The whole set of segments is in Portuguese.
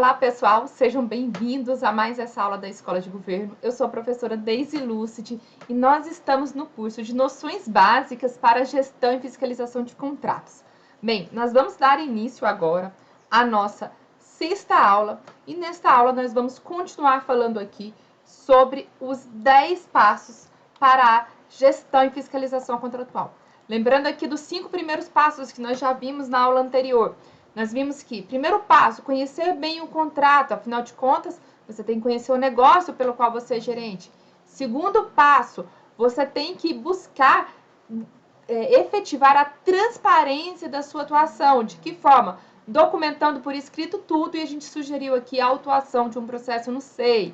Olá, pessoal, sejam bem-vindos a mais essa aula da Escola de Governo. Eu sou a professora Deise Lucidi e nós estamos no curso de Noções Básicas para Gestão e Fiscalização de Contratos. Bem, nós vamos dar início agora à nossa sexta aula e nesta aula nós vamos continuar falando aqui sobre os 10 passos para a gestão e fiscalização contratual. Lembrando aqui dos 5 primeiros passos que nós já vimos na aula anterior. Nós vimos que, primeiro passo, conhecer bem o contrato, afinal de contas, você tem que conhecer o negócio pelo qual você é gerente. Segundo passo, você tem que buscar efetivar a transparência da sua atuação. De que forma? Documentando por escrito tudo, e a gente sugeriu aqui a autuação de um processo no SEI.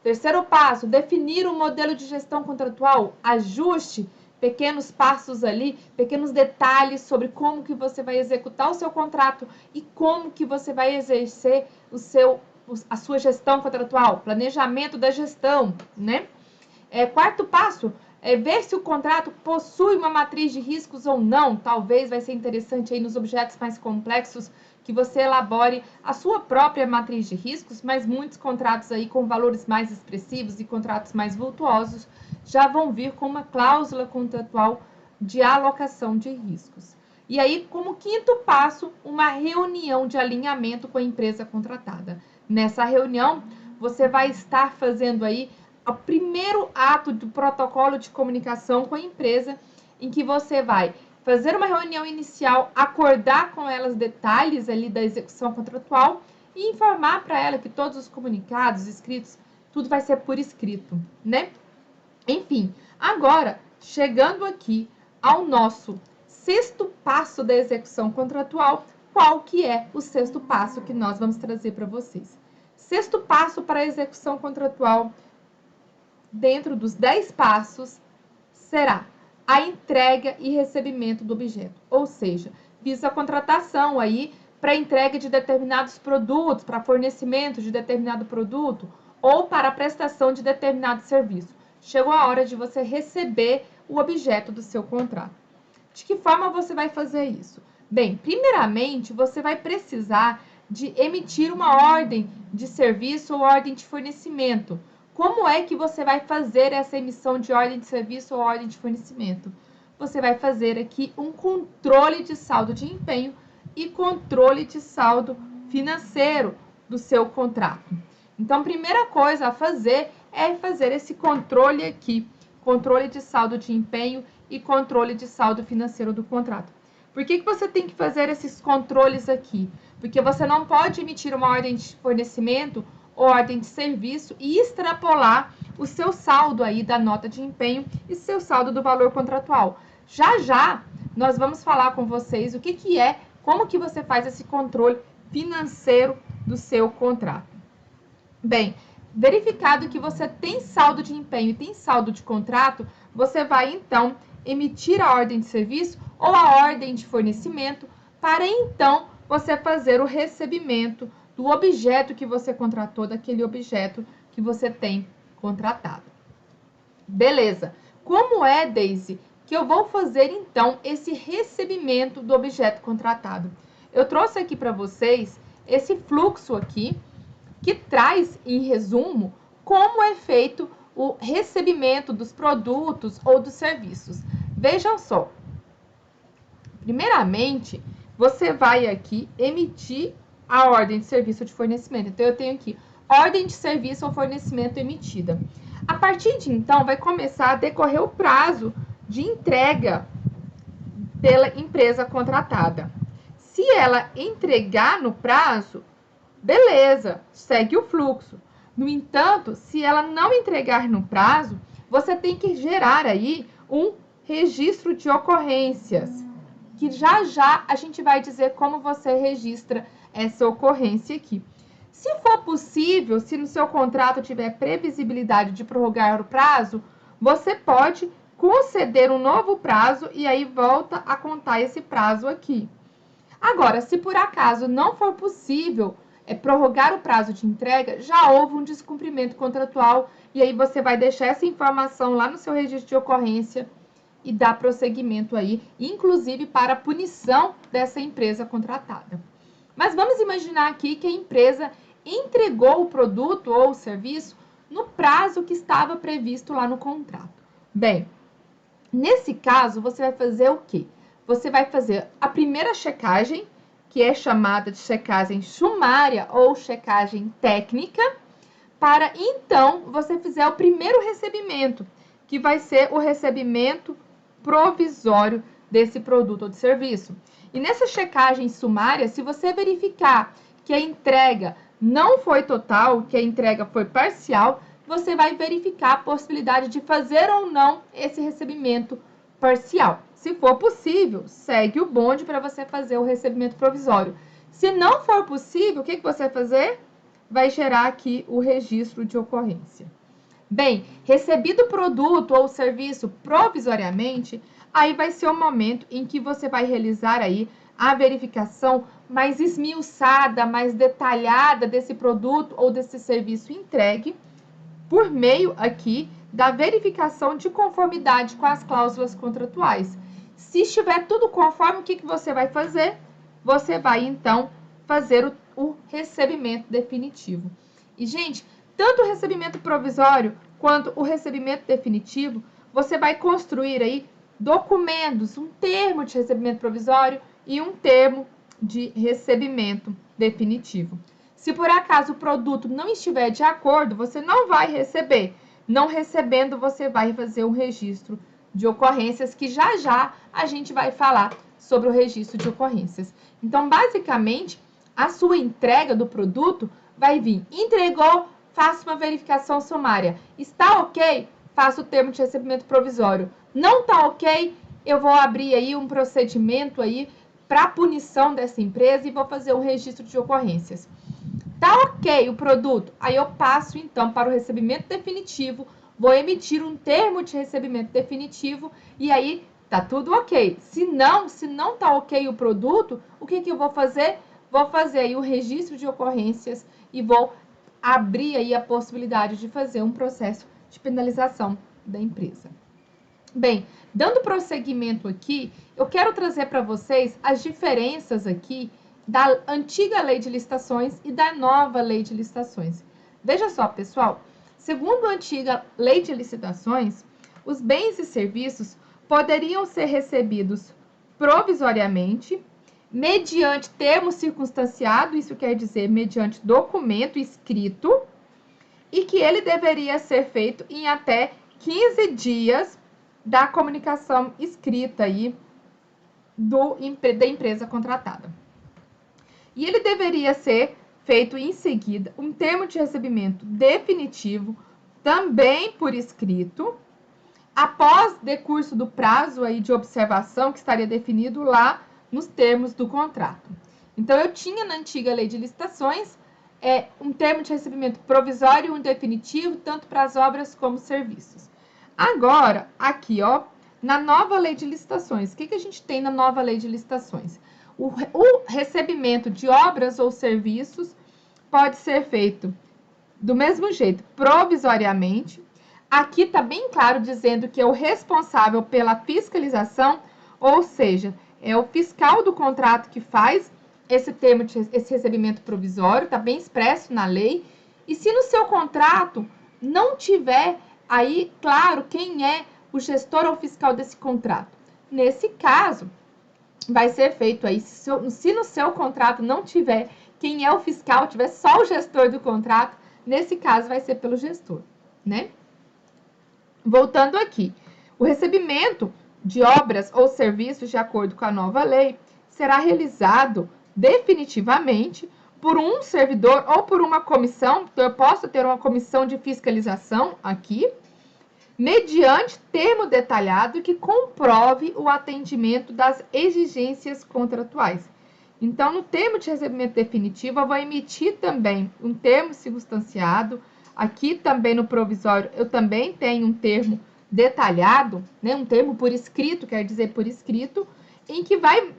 Terceiro passo, definir um modelo de gestão contratual, ajuste pequenos passos ali, pequenos detalhes sobre como que você vai executar o seu contrato e como que você vai exercer a sua gestão contratual, planejamento da gestão, né? Quarto passo, ver se o contrato possui uma matriz de riscos ou não. Talvez vai ser interessante aí nos objetos mais complexos que você elabore a sua própria matriz de riscos, mas muitos contratos aí com valores mais expressivos e contratos mais vultuosos já vão vir com uma cláusula contratual de alocação de riscos. E aí, como quinto passo, uma reunião de alinhamento com a empresa contratada. Nessa reunião, você vai estar fazendo aí o primeiro ato do protocolo de comunicação com a empresa, em que você vai fazer uma reunião inicial, acordar com elas detalhes ali da execução contratual e informar para ela que todos os comunicados escritos, tudo vai ser por escrito, né? Enfim, agora, chegando aqui ao nosso sexto passo da execução contratual, qual que é o sexto passo que nós vamos trazer para vocês? Sexto passo para a execução contratual, dentro dos 10 passos, será a entrega e recebimento do objeto, ou seja, visa a contratação aí para entrega de determinados produtos, para fornecimento de determinado produto ou para a prestação de determinado serviço. Chegou a hora de você receber o objeto do seu contrato. De que forma você vai fazer isso? Bem, primeiramente, você vai precisar de emitir uma ordem de serviço ou ordem de fornecimento. Como é que você vai fazer essa emissão de ordem de serviço ou ordem de fornecimento? Você vai fazer aqui um controle de saldo de empenho e controle de saldo financeiro do seu contrato. Então, a primeira coisa a fazer é fazer esse controle aqui, controle de saldo de empenho e controle de saldo financeiro do contrato. Por que você tem que fazer esses controles aqui? Porque você não pode emitir uma ordem de fornecimento ou ordem de serviço e extrapolar o seu saldo aí da nota de empenho e seu saldo do valor contratual. Já nós vamos falar com vocês o que é, como que você faz esse controle financeiro do seu contrato. Bem, verificado que você tem saldo de empenho e tem saldo de contrato, você vai então emitir a ordem de serviço ou a ordem de fornecimento para então você fazer o recebimento do objeto que você contratou, daquele objeto que você tem contratado. Beleza. Como é, Deise, que eu vou fazer então esse recebimento do objeto contratado? Eu trouxe aqui para vocês esse fluxo aqui, que traz, em resumo, como é feito o recebimento dos produtos ou dos serviços. Vejam só. Primeiramente, você vai aqui emitir a ordem de serviço ou de fornecimento. Então, eu tenho aqui ordem de serviço ou fornecimento emitida. A partir de então, vai começar a decorrer o prazo de entrega pela empresa contratada. Se ela entregar no prazo, beleza, segue o fluxo. No entanto, se ela não entregar no prazo, você tem que gerar aí um registro de ocorrências, que já a gente vai dizer como você registra essa ocorrência aqui. Se for possível, se no seu contrato tiver previsibilidade de prorrogar o prazo, você pode conceder um novo prazo e aí volta a contar esse prazo aqui. Agora, se por acaso não for possível prorrogar o prazo de entrega, já houve um descumprimento contratual e aí você vai deixar essa informação lá no seu registro de ocorrência e dar prosseguimento aí, inclusive para a punição dessa empresa contratada. Mas vamos imaginar aqui que a empresa entregou o produto ou o serviço no prazo que estava previsto lá no contrato. Bem, nesse caso, você vai fazer o quê? Você vai fazer a primeira checagem, que é chamada de checagem sumária ou checagem técnica, para então você fizer o primeiro recebimento, que vai ser o recebimento provisório desse produto ou de serviço. E nessa checagem sumária, se você verificar que a entrega não foi total, que a entrega foi parcial, você vai verificar a possibilidade de fazer ou não esse recebimento parcial. Se for possível, segue o bonde para você fazer o recebimento provisório. Se não for possível, o que você vai fazer? Vai gerar aqui o registro de ocorrência. Bem, recebido o produto ou serviço provisoriamente, aí vai ser o momento em que você vai realizar aí a verificação mais esmiuçada, mais detalhada desse produto ou desse serviço entregue, por meio aqui da verificação de conformidade com as cláusulas contratuais. Se estiver tudo conforme, o que você vai fazer? Você vai, então, fazer o recebimento definitivo. E, gente, tanto o recebimento provisório quanto o recebimento definitivo, você vai construir aí documentos, um termo de recebimento provisório e um termo de recebimento definitivo. Se por acaso o produto não estiver de acordo, você não vai receber. Não recebendo, você vai fazer um registro de ocorrências, que já já a gente vai falar sobre o registro de ocorrências. Então, basicamente, a sua entrega do produto vai vir, entregou, faça uma verificação sumária. Está ok? Faça o termo de recebimento provisório. Não está ok? Eu vou abrir aí um procedimento aí para punição dessa empresa e vou fazer um registro de ocorrências. Tá ok o produto? Aí eu passo então para o recebimento definitivo, vou emitir um termo de recebimento definitivo e aí tá tudo ok. Se não tá ok o produto, o que eu vou fazer? Vou fazer aí o registro de ocorrências e vou abrir aí a possibilidade de fazer um processo de penalização da empresa. Bem, dando prosseguimento aqui, eu quero trazer para vocês as diferenças aqui da antiga lei de licitações e da nova lei de licitações. Veja só, pessoal, segundo a antiga lei de licitações, os bens e serviços poderiam ser recebidos provisoriamente, mediante termo circunstanciado, isso quer dizer mediante documento escrito, e que ele deveria ser feito em até 15 dias da comunicação escrita aí da empresa contratada. E ele deveria ser feito em seguida um termo de recebimento definitivo, também por escrito, após decurso do prazo aí de observação que estaria definido lá nos termos do contrato. Então, eu tinha na antiga lei de licitações um termo de recebimento provisório e um definitivo, tanto para as obras como serviços. Agora, aqui, ó, na nova lei de licitações, o que a gente tem na nova lei de licitações? O recebimento de obras ou serviços pode ser feito do mesmo jeito, provisoriamente. Aqui está bem claro dizendo que é o responsável pela fiscalização, ou seja, é o fiscal do contrato que faz esse recebimento provisório, está bem expresso na lei. E se no seu contrato não tiver aí claro quem é o gestor ou fiscal desse contrato, nesse caso, vai ser feito aí, se no seu contrato não tiver quem é o fiscal, tiver só o gestor do contrato, nesse caso vai ser pelo gestor, né? Voltando aqui, o recebimento de obras ou serviços de acordo com a nova lei será realizado definitivamente por um servidor ou por uma comissão. Então, eu posso ter uma comissão de fiscalização aqui, mediante termo detalhado que comprove o atendimento das exigências contratuais. Então, no termo de recebimento definitivo, eu vou emitir também um termo circunstanciado. Aqui também no provisório, eu também tenho um termo detalhado, né? Um termo por escrito, quer dizer por escrito, em que vai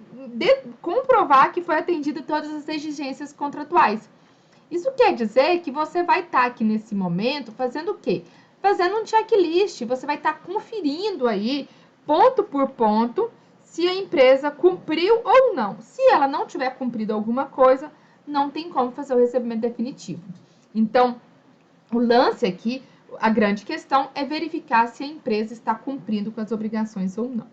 comprovar que foi atendida todas as exigências contratuais. Isso quer dizer que você vai estar aqui nesse momento fazendo o quê? Fazendo um checklist, você vai estar conferindo aí, ponto por ponto, se a empresa cumpriu ou não. Se ela não tiver cumprido alguma coisa, não tem como fazer o recebimento definitivo. Então, o lance aqui, a grande questão é verificar se a empresa está cumprindo com as obrigações ou não.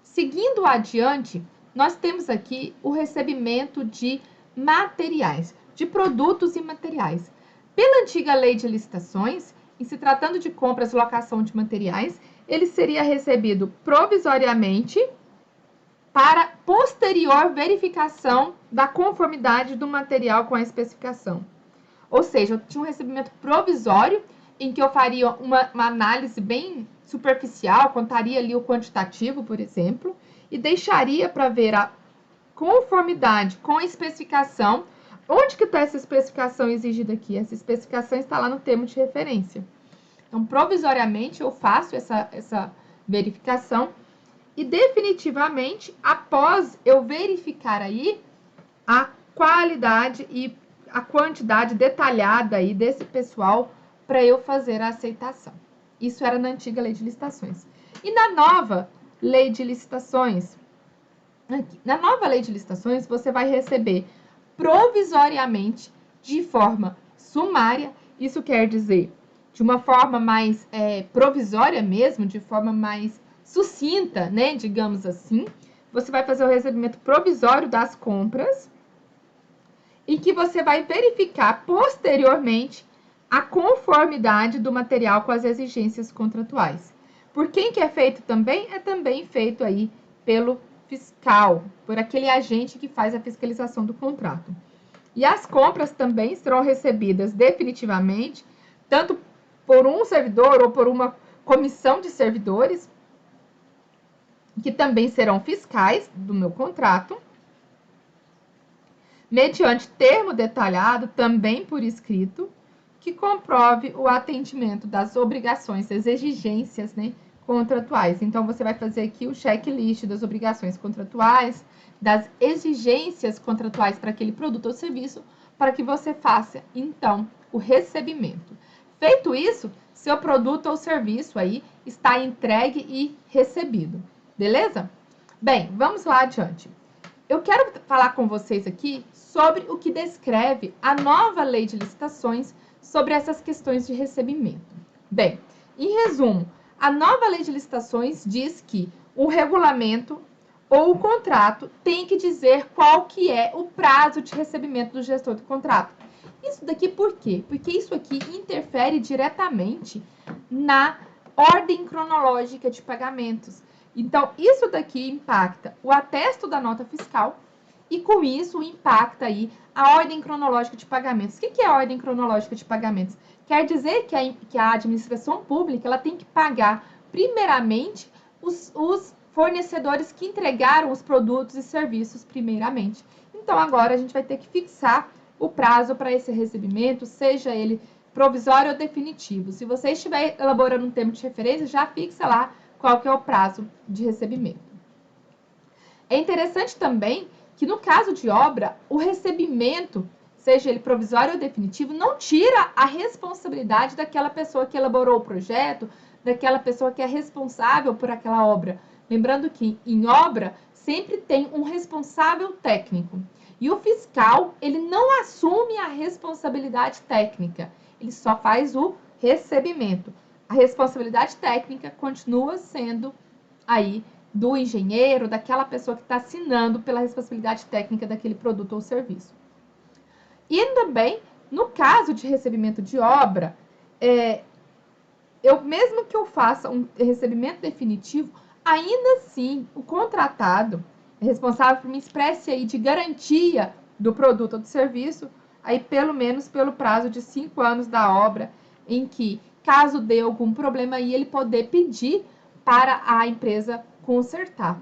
Seguindo adiante, nós temos aqui o recebimento de materiais, de produtos e materiais. Pela antiga lei de licitações, em se tratando de compras e locação de materiais, ele seria recebido provisoriamente para posterior verificação da conformidade do material com a especificação. Ou seja, eu tinha um recebimento provisório em que eu faria uma análise bem superficial, contaria ali o quantitativo, por exemplo, e deixaria para ver a conformidade com a especificação. Onde que está essa especificação exigida aqui? Essa especificação está lá no termo de referência. Então, provisoriamente, eu faço essa verificação e definitivamente, após eu verificar aí a qualidade e a quantidade detalhada aí desse pessoal para eu fazer a aceitação. Isso era na antiga lei de licitações. E na nova lei de licitações, na nova lei de licitações, você vai receber provisoriamente, de forma sumária, isso quer dizer, de uma forma mais provisória mesmo, de forma mais sucinta, né, digamos assim, você vai fazer o recebimento provisório das compras e que você vai verificar posteriormente a conformidade do material com as exigências contratuais. Por quem que é feito também? É também feito aí pelo fiscal, por aquele agente que faz a fiscalização do contrato. E as compras também serão recebidas definitivamente, tanto por um servidor ou por uma comissão de servidores, que também serão fiscais do meu contrato, mediante termo detalhado, também por escrito, que comprove o atendimento das obrigações, das exigências, né, contratuais. Então, você vai fazer aqui o checklist das obrigações contratuais, das exigências contratuais para aquele produto ou serviço, para que você faça, então, o recebimento. Feito isso, seu produto ou serviço aí está entregue e recebido. Beleza? Bem, vamos lá adiante. Eu quero falar com vocês aqui sobre o que descreve a nova lei de licitações sobre essas questões de recebimento. Bem, em resumo, a nova lei de licitações diz que o regulamento ou o contrato tem que dizer qual que é o prazo de recebimento do gestor do contrato. Isso daqui por quê? Porque isso aqui interfere diretamente na ordem cronológica de pagamentos. Então, isso daqui impacta o atesto da nota fiscal e, com isso, impacta aí a ordem cronológica de pagamentos. O que é a ordem cronológica de pagamentos? Quer dizer que a administração pública ela tem que pagar, primeiramente, os fornecedores que entregaram os produtos e serviços primeiramente. Então, agora a gente vai ter que fixar o prazo para esse recebimento, seja ele provisório ou definitivo. Se você estiver elaborando um termo de referência, já fixa lá qual que é o prazo de recebimento. É interessante também que no caso de obra, o recebimento, seja ele provisório ou definitivo, não tira a responsabilidade daquela pessoa que elaborou o projeto, daquela pessoa que é responsável por aquela obra. Lembrando que em obra sempre tem um responsável técnico. E o fiscal, ele não assume a responsabilidade técnica, ele só faz o recebimento. A responsabilidade técnica continua sendo aí do engenheiro, daquela pessoa que está assinando pela responsabilidade técnica daquele produto ou serviço. E também, no caso de recebimento de obra, mesmo que eu faça um recebimento definitivo, ainda assim, o contratado é responsável por uma espécie aí de garantia do produto ou do serviço, aí pelo menos pelo prazo de 5 anos da obra, em que, caso dê algum problema aí, ele poder pedir para a empresa consertar,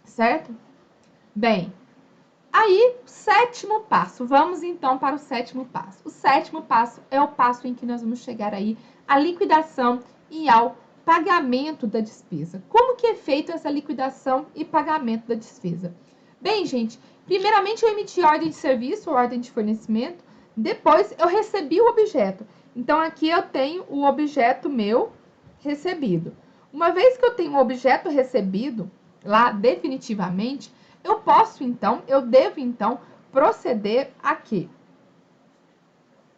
certo? Bem, aí, sétimo passo. Vamos então para o sétimo passo. O sétimo passo é o passo em que nós vamos chegar aí à liquidação e ao pagamento da despesa. Como que é feito essa liquidação e pagamento da despesa? Bem, gente, primeiramente eu emiti ordem de serviço, ordem de fornecimento, depois eu recebi o objeto. Então, aqui eu tenho o objeto meu recebido. Uma vez que eu tenho o objeto recebido, lá definitivamente, eu devo então proceder aqui.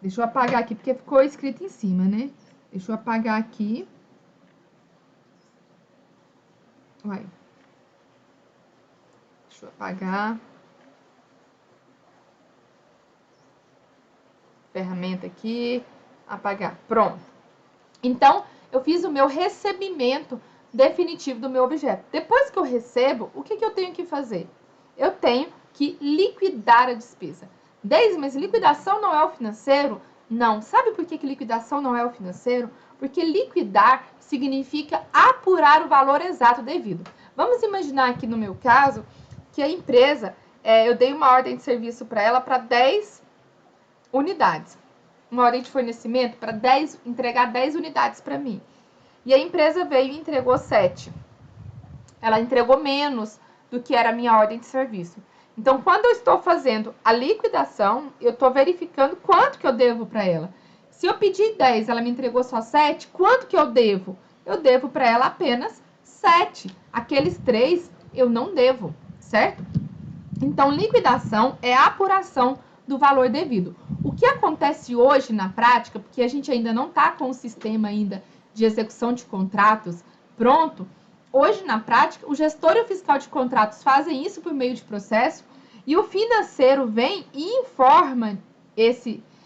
Deixa eu apagar aqui, porque ficou escrito em cima, né? Deixa eu apagar aqui. Vai. Deixa eu apagar. Ferramenta aqui. Apagar. Pronto. Então, eu fiz o meu recebimento definitivo do meu objeto. Depois que eu recebo, o que eu tenho que fazer? Eu tenho que liquidar a despesa. Deise, mas liquidação não é o financeiro? Não. Sabe por que liquidação não é o financeiro? Porque liquidar significa apurar o valor exato devido. Vamos imaginar aqui no meu caso que a empresa, eu dei uma ordem de serviço para ela para 10 unidades. Uma ordem de fornecimento para entregar 10 unidades para mim. E a empresa veio e entregou 7. Ela entregou menos do que era a minha ordem de serviço. Então, quando eu estou fazendo a liquidação, eu estou verificando quanto que eu devo para ela. Se eu pedir 10, ela me entregou só 7, quanto que eu devo? Eu devo para ela apenas 7. Aqueles 3 eu não devo, certo? Então, liquidação é a apuração do valor devido. O que acontece hoje na prática, porque a gente ainda não está com o sistema ainda de execução de contratos pronto, hoje na prática, o gestor e o fiscal de contratos fazem isso por meio de processo e o financeiro vem e informa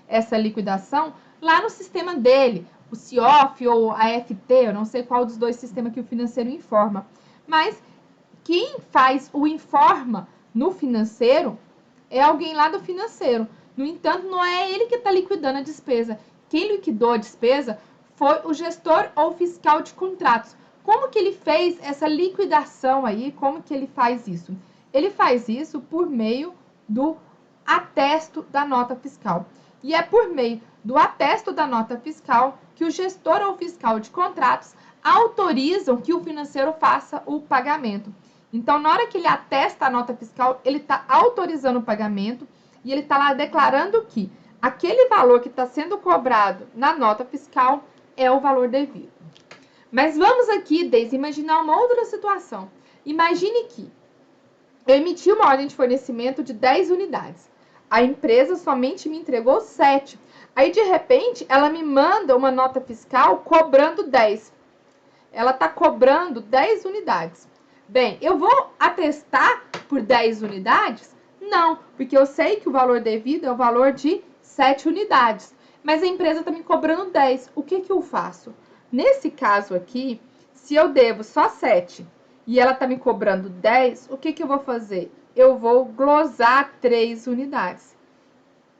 essa liquidação lá no sistema dele, o CIOF ou a AFT, eu não sei qual dos dois sistemas que o financeiro informa, mas quem faz o informa no financeiro é alguém lá do financeiro. No entanto, não é ele que está liquidando a despesa. Quem liquidou a despesa foi o gestor ou fiscal de contratos. Como que ele fez essa liquidação aí? Como que ele faz isso? Ele faz isso por meio do atesto da nota fiscal. E é por meio do atesto da nota fiscal que o gestor ou fiscal de contratos autorizam que o financeiro faça o pagamento. Então, na hora que ele atesta a nota fiscal, ele está autorizando o pagamento e ele está lá declarando que aquele valor que está sendo cobrado na nota fiscal é o valor devido. Mas vamos aqui, Deise, imaginar uma outra situação. Imagine que eu emiti uma ordem de fornecimento de 10 unidades. A empresa somente me entregou 7. Aí, de repente, ela me manda uma nota fiscal cobrando 10. Ela está cobrando 10 unidades. Bem, eu vou atestar por 10 unidades? Não, porque eu sei que o valor devido é o valor de 7 unidades. Mas a empresa está me cobrando 10. O que eu faço? Nesse caso aqui, se eu devo só 7 e ela está me cobrando 10, o que eu vou fazer? Eu vou glosar 3 unidades.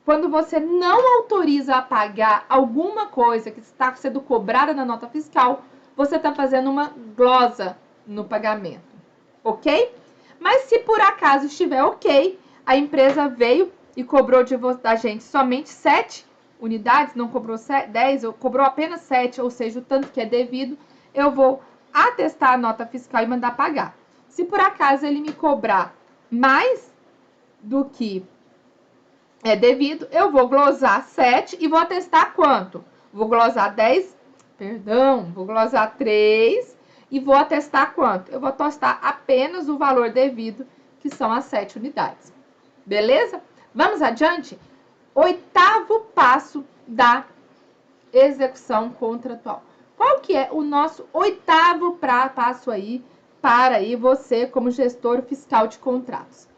Quando você não autoriza a pagar alguma coisa que está sendo cobrada na nota fiscal, você está fazendo uma glosa no pagamento. Ok? Mas se por acaso estiver ok, a empresa veio e cobrou da gente somente 7 unidades, não cobrou 10, ou cobrou apenas 7, ou seja, o tanto que é devido, eu vou atestar a nota fiscal e mandar pagar. Se por acaso ele me cobrar mais do que é devido, eu vou glosar 7 e vou atestar quanto? Vou glosar 10, vou glosar 3 e vou atestar quanto? Eu vou atestar apenas o valor devido, que são as 7 unidades. Beleza? Vamos adiante? 8º passo da execução contratual. Qual que é o nosso 8º passo aí para aí você como gestor fiscal de contratos?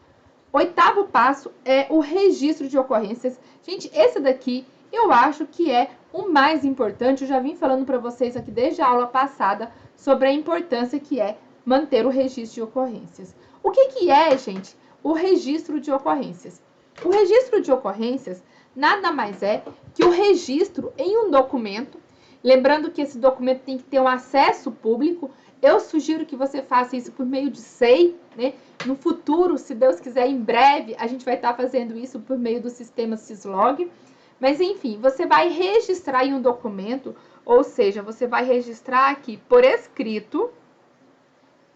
8º passo é o registro de ocorrências. Gente, esse daqui eu acho que é o mais importante. Eu já vim falando para vocês aqui desde a aula passada sobre a importância que é manter o registro de ocorrências. O que é, gente, o registro de ocorrências? O registro de ocorrências nada mais é que o registro em um documento. Lembrando que esse documento tem que ter um acesso público. Eu sugiro que você faça isso por meio de SEI, né? No futuro, se Deus quiser, em breve, a gente vai estar fazendo isso por meio do sistema Syslog. Mas, enfim, você vai registrar em um documento, ou seja, você vai registrar aqui por escrito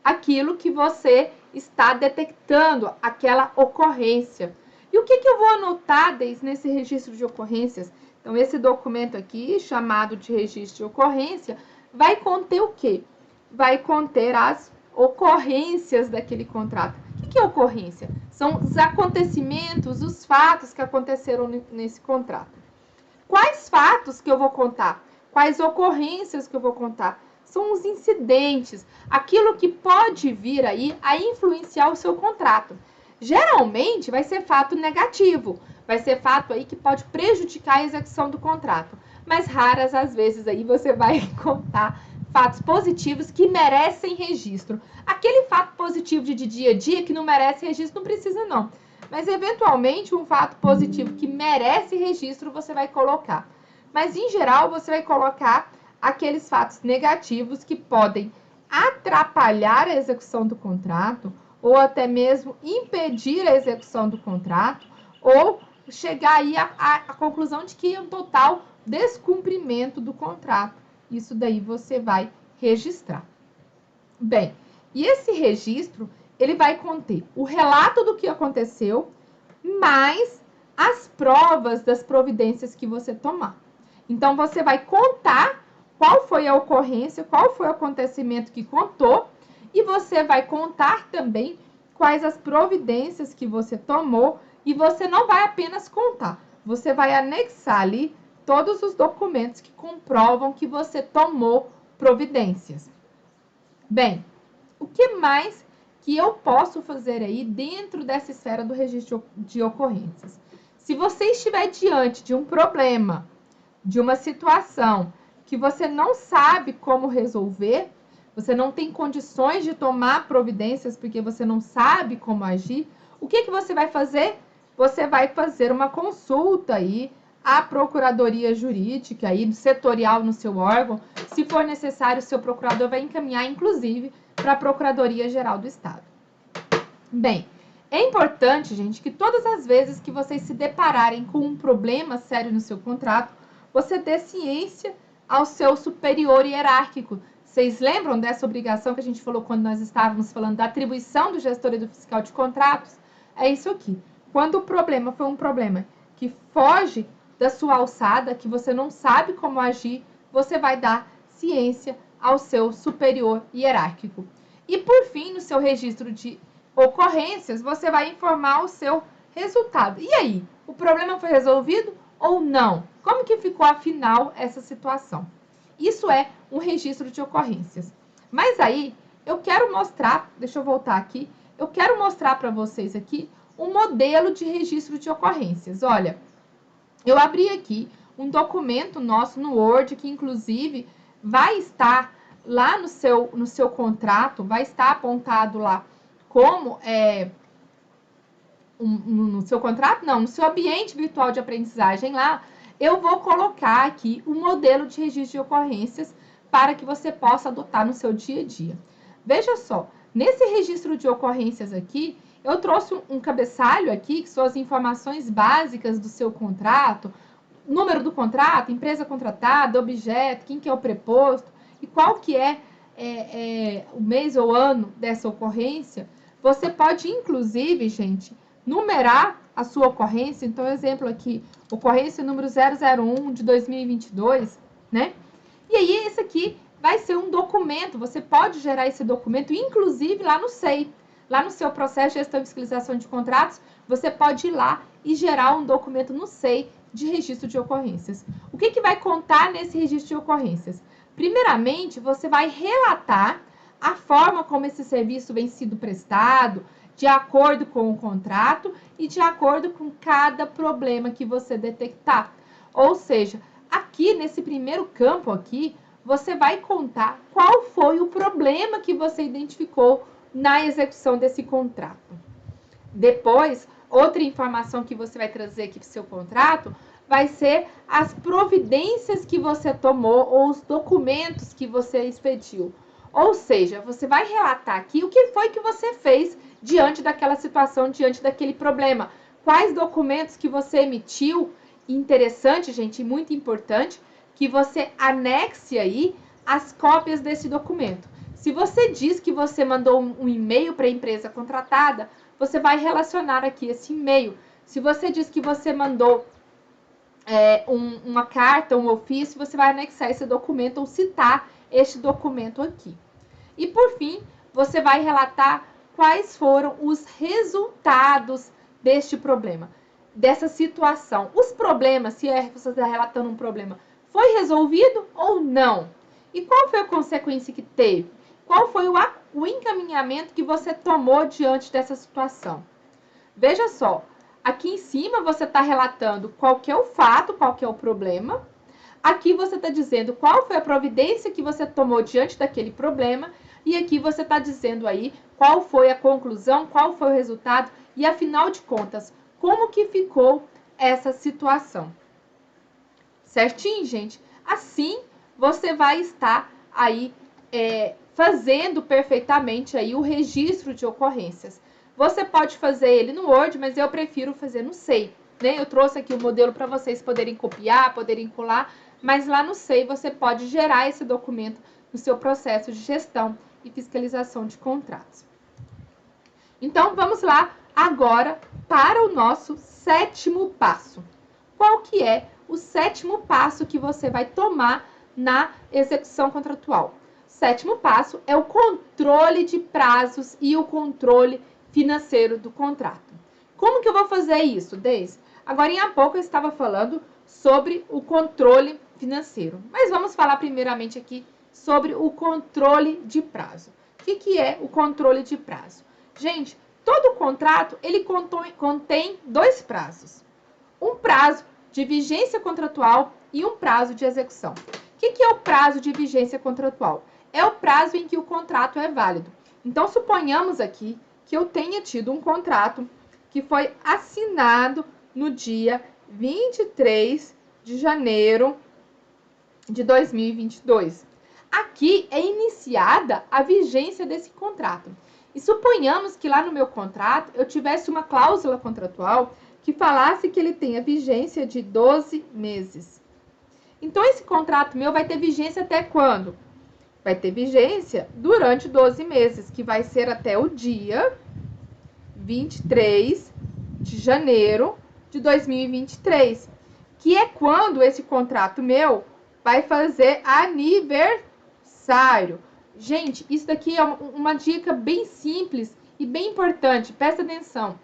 aquilo que você está detectando, aquela ocorrência. E o que eu vou anotar nesse registro de ocorrências? Então, esse documento aqui, chamado de registro de ocorrência, vai conter o quê? Vai conter as ocorrências daquele contrato. O que é ocorrência? São os acontecimentos, os fatos que aconteceram nesse contrato. Quais fatos que eu vou contar? Quais ocorrências que eu vou contar? São os incidentes, aquilo que pode vir aí a influenciar o seu contrato. Geralmente vai ser fato negativo, vai ser fato aí que pode prejudicar a execução do contrato. Mas raras as vezes aí você vai contar fatos positivos que merecem registro. Aquele fato positivo de dia a dia que não merece registro não precisa não. Mas eventualmente um fato positivo que merece registro você vai colocar. Mas em geral você vai colocar aqueles fatos negativos que podem atrapalhar a execução do contrato ou até mesmo impedir a execução do contrato ou chegar aí à conclusão de que é um total descumprimento do contrato. Isso daí você vai registrar. Bem, e esse registro, ele vai conter o relato do que aconteceu, mais as provas das providências que você tomar. Então, você vai contar qual foi a ocorrência, qual foi o acontecimento que contou, e você vai contar também quais as providências que você tomou, e você não vai apenas contar, você vai anexar ali todos os documentos que comprovam que você tomou providências. Bem, o que mais que eu posso fazer aí dentro dessa esfera do registro de ocorrências? Se você estiver diante de um problema, de uma situação que você não sabe como resolver, você não tem condições de tomar providências porque você não sabe como agir, o que você vai fazer? Você vai fazer uma consulta aí à procuradoria jurídica aí, setorial no seu órgão. Se for necessário, o seu procurador vai encaminhar, inclusive, para a Procuradoria-Geral do Estado. Bem, é importante, gente, que todas as vezes que vocês se depararem com um problema sério no seu contrato, você dê ciência ao seu superior hierárquico. Vocês lembram dessa obrigação que a gente falou quando nós estávamos falando da atribuição do gestor e do fiscal de contratos? É isso aqui. Quando o problema foi um problema que foge da sua alçada, que você não sabe como agir, você vai dar ciência ao seu superior hierárquico. E por fim, no seu registro de ocorrências, você vai informar o seu resultado. E aí, o problema foi resolvido ou não? Como que ficou afinal essa situação? Isso é um registro de ocorrências. Mas aí, eu quero mostrar, deixa eu voltar aqui, eu quero mostrar para vocês aqui um modelo de registro de ocorrências. Olha, eu abri aqui um documento nosso no Word, que inclusive vai estar lá no seu contrato, vai estar apontado lá como no seu contrato, não, no seu ambiente virtual de aprendizagem lá, eu vou colocar aqui um modelo de registro de ocorrências para que você possa adotar no seu dia a dia. Veja só, nesse registro de ocorrências aqui, eu trouxe um cabeçalho aqui, que são as informações básicas do seu contrato, número do contrato, empresa contratada, objeto, quem que é o preposto e qual que é o mês ou ano dessa ocorrência. Você pode, inclusive, gente, numerar a sua ocorrência. Então, exemplo aqui, ocorrência número 001 de 2022, né? E aí, esse aqui vai ser um documento, você pode gerar esse documento, inclusive lá no SEI, lá no seu processo de gestão e fiscalização de contratos, você pode ir lá e gerar um documento no SEI de registro de ocorrências. O que vai contar nesse registro de ocorrências? Primeiramente, você vai relatar a forma como esse serviço vem sido prestado, de acordo com o contrato e de acordo com cada problema que você detectar. Ou seja, aqui nesse primeiro campo aqui, você vai contar qual foi o problema que você identificou na execução desse contrato. Depois, outra informação que você vai trazer aqui para o seu contrato vai ser as providências que você tomou ou os documentos que você expediu. Ou seja, você vai relatar aqui o que foi que você fez diante daquela situação, diante daquele problema. Quais documentos que você emitiu. Interessante, gente, muito importante, que você anexe aí as cópias desse documento. Se você diz que você mandou um e-mail para a empresa contratada, você vai relacionar aqui esse e-mail. Se você diz que você mandou uma carta, um ofício, você vai anexar esse documento ou citar este documento aqui. E por fim, você vai relatar quais foram os resultados deste problema, dessa situação. Os problemas, se você está relatando um problema, foi resolvido ou não? E qual foi a consequência que teve? Qual foi o encaminhamento que você tomou diante dessa situação? Veja só, aqui em cima você está relatando qual que é o fato, qual que é o problema. Aqui você está dizendo qual foi a providência que você tomou diante daquele problema. E aqui você está dizendo aí qual foi a conclusão, qual foi o resultado e, afinal de contas, como que ficou essa situação. Certinho, gente? Assim, você vai estar aí fazendo perfeitamente aí o registro de ocorrências. Você pode fazer ele no Word, mas eu prefiro fazer no SEI, né? Eu trouxe aqui o modelo para vocês poderem copiar, poderem colar, mas lá no SEI você pode gerar esse documento no seu processo de gestão e fiscalização de contratos. Então, vamos lá agora para o nosso 7º passo. Qual que é o 7º passo que você vai tomar na execução contratual? O 7º passo é o controle de prazos e o controle financeiro do contrato. Como que eu vou fazer isso, Deise? Agora, há pouco eu estava falando sobre o controle financeiro, mas vamos falar primeiramente aqui sobre o controle de prazo. O que é o controle de prazo? Gente, todo contrato ele contém 2 prazos. Um prazo de vigência contratual e um prazo de execução. O que é o prazo de vigência contratual? É o prazo em que o contrato é válido. Então, suponhamos aqui que eu tenha tido um contrato que foi assinado no dia 23 de janeiro de 2022. Aqui é iniciada a vigência desse contrato. E suponhamos que lá no meu contrato eu tivesse uma cláusula contratual que falasse que ele tem a vigência de 12 meses. Então, esse contrato meu vai ter vigência até quando? Vai ter vigência durante 12 meses, que vai ser até o dia 23 de janeiro de 2023, que é quando esse contrato meu vai fazer aniversário. Gente, isso daqui é uma dica bem simples e bem importante, presta atenção.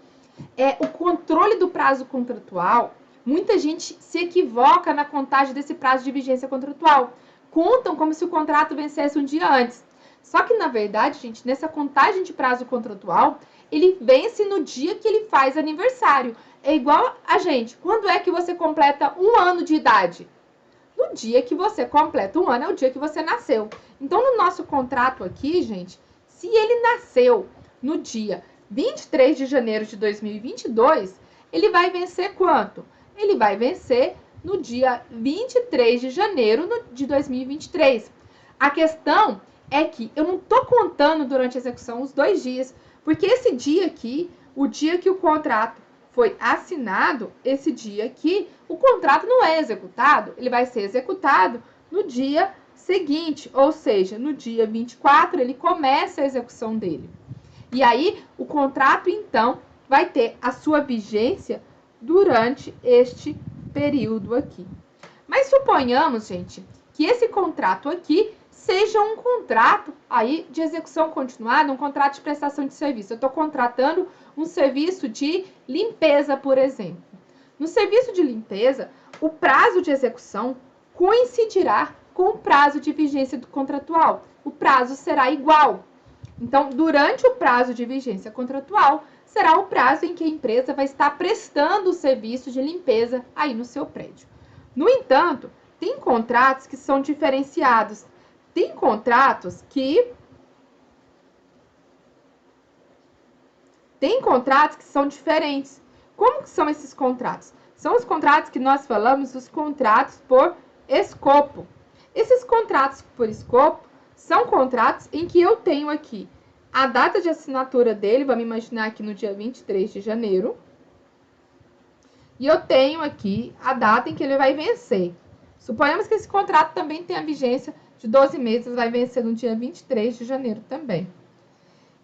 O controle do prazo contratual, muita gente se equivoca na contagem desse prazo de vigência contratual. Contam como se o contrato vencesse um dia antes. Só que, na verdade, gente, nessa contagem de prazo contratual, ele vence no dia que ele faz aniversário. É igual a gente. Quando é que você completa 1 ano de idade? No dia que você completa 1 ano, é o dia que você nasceu. Então, no nosso contrato aqui, gente, se ele nasceu no dia 23 de janeiro de 2022, ele vai vencer quanto? Ele vai vencer no dia 23 de janeiro de 2023. A questão é que eu não estou contando durante a execução os 2 dias, porque esse dia aqui, o dia que o contrato foi assinado, esse dia aqui, o contrato não é executado, ele vai ser executado no dia seguinte, ou seja, no dia 24 ele começa a execução dele. E aí, o contrato, então, vai ter a sua vigência durante este período aqui. Mas suponhamos, gente, que esse contrato aqui seja um contrato aí de execução continuada, um contrato de prestação de serviço. Eu estou contratando um serviço de limpeza, por exemplo. No serviço de limpeza, o prazo de execução coincidirá com o prazo de vigência do contratual. O prazo será igual. Então, durante o prazo de vigência contratual, será o prazo em que a empresa vai estar prestando o serviço de limpeza aí no seu prédio. No entanto, tem contratos que são diferenciados. Tem contratos que são diferentes. Como que são esses contratos? São os contratos que nós falamos, os contratos por escopo. Esses contratos por escopo são contratos em que eu tenho aqui a data de assinatura dele, vamos imaginar aqui no dia 23 de janeiro. E eu tenho aqui a data em que ele vai vencer. Suponhamos que esse contrato também tenha vigência de 12 meses, vai vencer no dia 23 de janeiro também.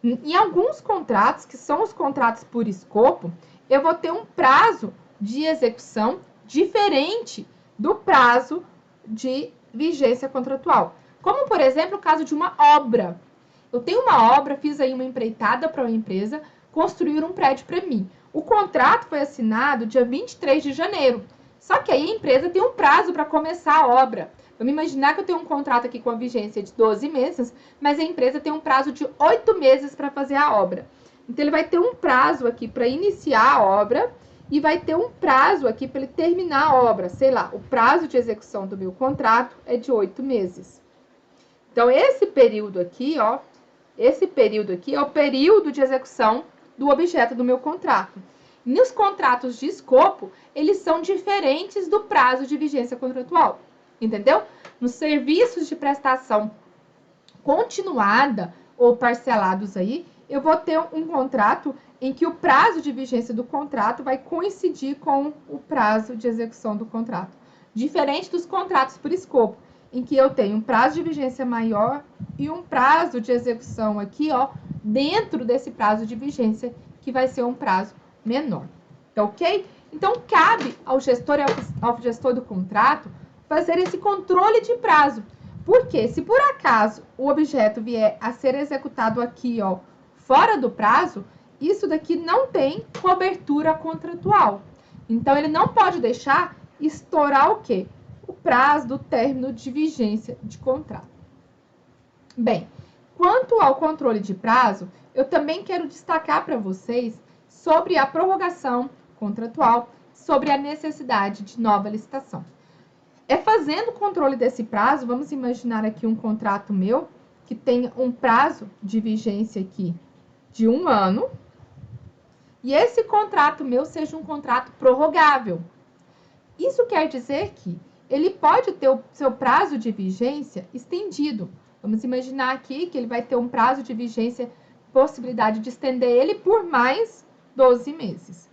Em alguns contratos, que são os contratos por escopo, eu vou ter um prazo de execução diferente do prazo de vigência contratual. Como, por exemplo, o caso de uma obra. Eu tenho uma obra, fiz aí uma empreitada para uma empresa construir um prédio para mim. O contrato foi assinado dia 23 de janeiro. Só que aí a empresa tem um prazo para começar a obra. Vamos imaginar que eu tenho um contrato aqui com a vigência de 12 meses, mas a empresa tem um prazo de 8 meses para fazer a obra. Então, ele vai ter um prazo aqui para iniciar a obra e vai ter um prazo aqui para ele terminar a obra. Sei lá, o prazo de execução do meu contrato é de 8 meses. Então, esse período aqui, ó, esse período aqui é o período de execução do objeto do meu contrato. Nos contratos de escopo, eles são diferentes do prazo de vigência contratual, entendeu? Nos serviços de prestação continuada ou parcelados aí, eu vou ter um contrato em que o prazo de vigência do contrato vai coincidir com o prazo de execução do contrato. Diferente dos contratos por escopo, em que eu tenho um prazo de vigência maior e um prazo de execução aqui, ó, dentro desse prazo de vigência, que vai ser um prazo menor. Tá ok? Então, cabe ao gestor e ao gestor do contrato fazer esse controle de prazo. Porque se por acaso o objeto vier a ser executado aqui, ó, fora do prazo, isso daqui não tem cobertura contratual. Então, ele não pode deixar estourar o quê? O prazo do término de vigência de contrato. Bem, quanto ao controle de prazo, eu também quero destacar para vocês sobre a prorrogação contratual, sobre a necessidade de nova licitação. É fazendo o controle desse prazo, vamos imaginar aqui um contrato meu, que tem um prazo de vigência aqui de 1 ano, e esse contrato meu seja um contrato prorrogável. Isso quer dizer que ele pode ter o seu prazo de vigência estendido. Vamos imaginar aqui que ele vai ter um prazo de vigência, possibilidade de estender ele por mais 12 meses.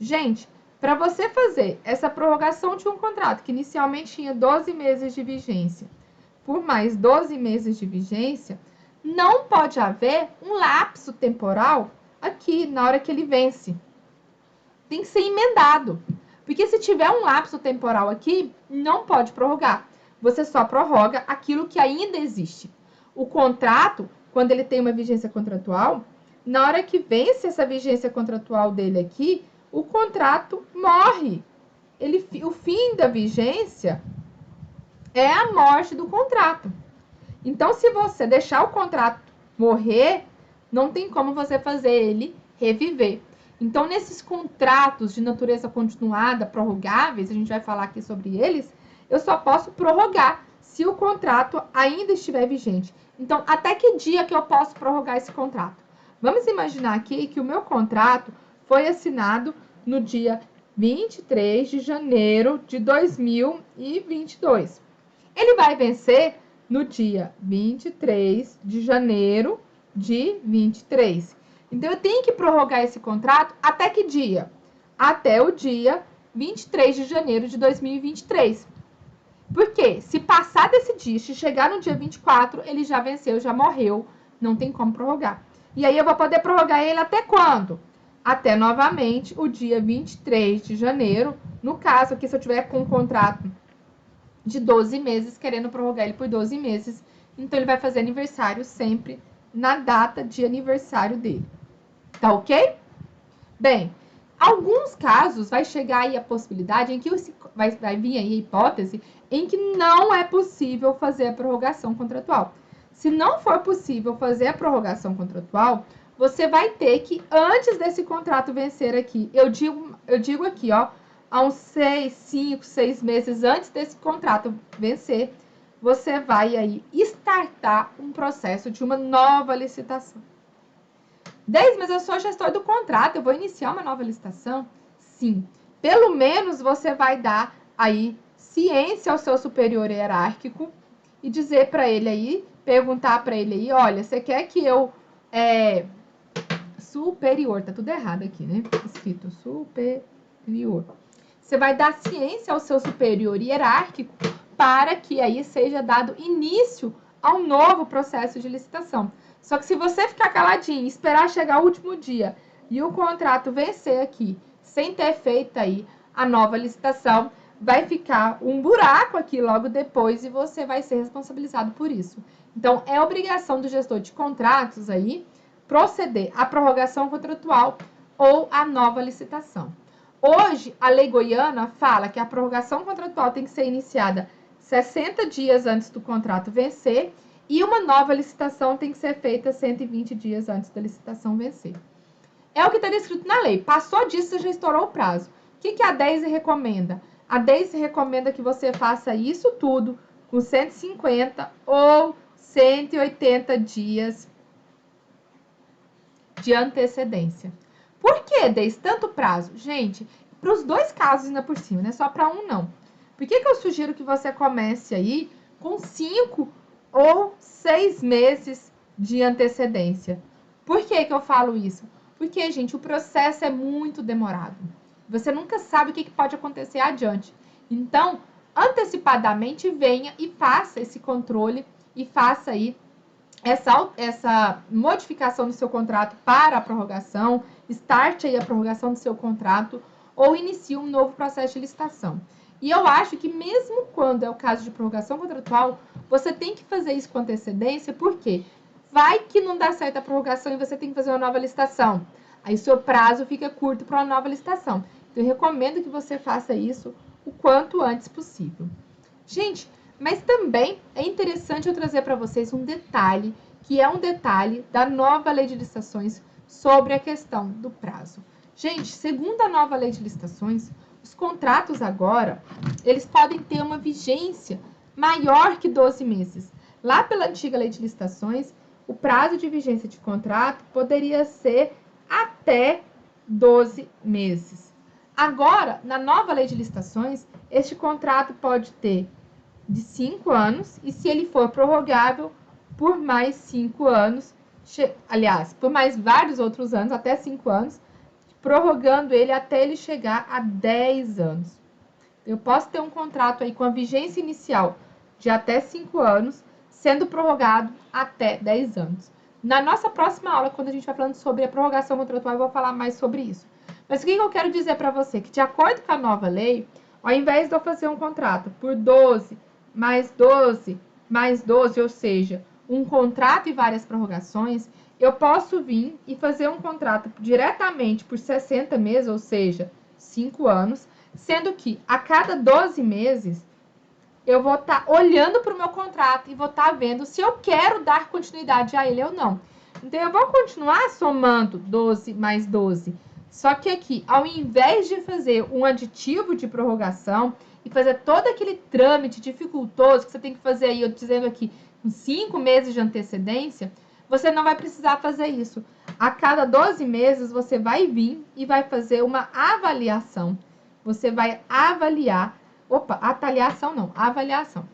Gente, para você fazer essa prorrogação de um contrato que inicialmente tinha 12 meses de vigência, por mais 12 meses de vigência, não pode haver um lapso temporal aqui na hora que ele vence. Tem que ser emendado. Porque se tiver um lapso temporal aqui, não pode prorrogar. Você só prorroga aquilo que ainda existe. O contrato, quando ele tem uma vigência contratual, na hora que vence essa vigência contratual dele aqui, o contrato morre. O fim da vigência é a morte do contrato. Então, se você deixar o contrato morrer, não tem como você fazer ele reviver. Então, nesses contratos de natureza continuada, prorrogáveis, a gente vai falar aqui sobre eles, eu só posso prorrogar se o contrato ainda estiver vigente. Então, até que dia que eu posso prorrogar esse contrato? Vamos imaginar aqui que o meu contrato foi assinado no dia 23 de janeiro de 2022. Ele vai vencer no dia 23 de janeiro de 23. Então, eu tenho que prorrogar esse contrato até que dia? Até o dia 23 de janeiro de 2023. Porque se passar desse dia, se chegar no dia 24, ele já venceu, já morreu, não tem como prorrogar. E aí, eu vou poder prorrogar ele até quando? Até, novamente, o dia 23 de janeiro. No caso aqui, se eu tiver com um contrato de 12 meses, querendo prorrogar ele por 12 meses, então ele vai fazer aniversário sempre na data de aniversário dele. Tá ok? Bem, alguns casos vai chegar aí a possibilidade em que vai vir aí a hipótese em que não é possível fazer a prorrogação contratual. Se não for possível fazer a prorrogação contratual, você vai ter que, antes desse contrato vencer aqui, eu digo aqui, ó, há uns 5, 6 meses antes desse contrato vencer, você vai aí startar um processo de uma nova licitação. 10, mas eu sou gestor do contrato, eu vou iniciar uma nova licitação? Sim. Pelo menos você vai dar aí ciência ao seu superior hierárquico e dizer para ele aí, perguntar para ele aí, olha, você quer que eu... superior, tá tudo errado aqui, né? Escrito superior. Você vai dar ciência ao seu superior hierárquico para que aí seja dado início ao novo processo de licitação. Só que se você ficar caladinho, esperar chegar o último dia e o contrato vencer aqui, sem ter feito aí a nova licitação, vai ficar um buraco aqui logo depois e você vai ser responsabilizado por isso. Então, é obrigação do gestor de contratos aí proceder à prorrogação contratual ou à nova licitação. Hoje, a lei goiana fala que a prorrogação contratual tem que ser iniciada 60 dias antes do contrato vencer e uma nova licitação tem que ser feita 120 dias antes da licitação vencer. É o que está descrito na lei. Passou disso, você já estourou o prazo. O que a DEISE recomenda? A DEISE recomenda que você faça isso tudo com 150 ou 180 dias de antecedência. Por que, Deise, tanto prazo? Gente, para os dois casos ainda por cima, não é só para um, não. Por que eu sugiro que você comece aí com 5 ou 6 meses de antecedência? Por que eu falo isso? Porque, gente, o processo é muito demorado. Você nunca sabe o que pode acontecer adiante. Então, antecipadamente, venha e faça esse controle e faça aí essa modificação do seu contrato para a prorrogação, starte aí a prorrogação do seu contrato ou inicie um novo processo de licitação. E eu acho que mesmo quando é o caso de prorrogação contratual, você tem que fazer isso com antecedência, porque vai que não dá certo a prorrogação e você tem que fazer uma nova licitação. Aí o seu prazo fica curto para uma nova licitação. Então, eu recomendo que você faça isso o quanto antes possível. Gente, mas também é interessante eu trazer para vocês um detalhe, que é um detalhe da nova lei de licitações sobre a questão do prazo. Gente, segundo a nova lei de licitações, os contratos agora, eles podem ter uma vigência maior que 12 meses. Lá pela antiga lei de licitações, o prazo de vigência de contrato poderia ser até 12 meses. Agora, na nova lei de licitações, este contrato pode ter de 5 anos e se ele for prorrogável por mais 5 anos, aliás, por mais vários outros anos, até 5 anos, prorrogando ele até ele chegar a 10 anos. Eu posso ter um contrato aí com a vigência inicial de até 5 anos, sendo prorrogado até 10 anos. Na nossa próxima aula, quando a gente vai falando sobre a prorrogação contratual, eu vou falar mais sobre isso. Mas o que eu quero dizer para você? Que de acordo com a nova lei, ao invés de eu fazer um contrato por 12, mais 12, mais 12, ou seja, um contrato e várias prorrogações, eu posso vir e fazer um contrato diretamente por 60 meses, ou seja, 5 anos, sendo que a cada 12 meses eu vou estar olhando para o meu contrato e vou estar vendo se eu quero dar continuidade a ele ou não. Então, eu vou continuar somando 12 mais 12. Só que aqui, ao invés de fazer um aditivo de prorrogação e fazer todo aquele trâmite dificultoso que você tem que fazer aí, eu dizendo aqui, com 5 meses de antecedência, você não vai precisar fazer isso. A cada 12 meses, você vai vir e vai fazer uma avaliação. Você vai avaliar. Opa, avaliação não, avaliação.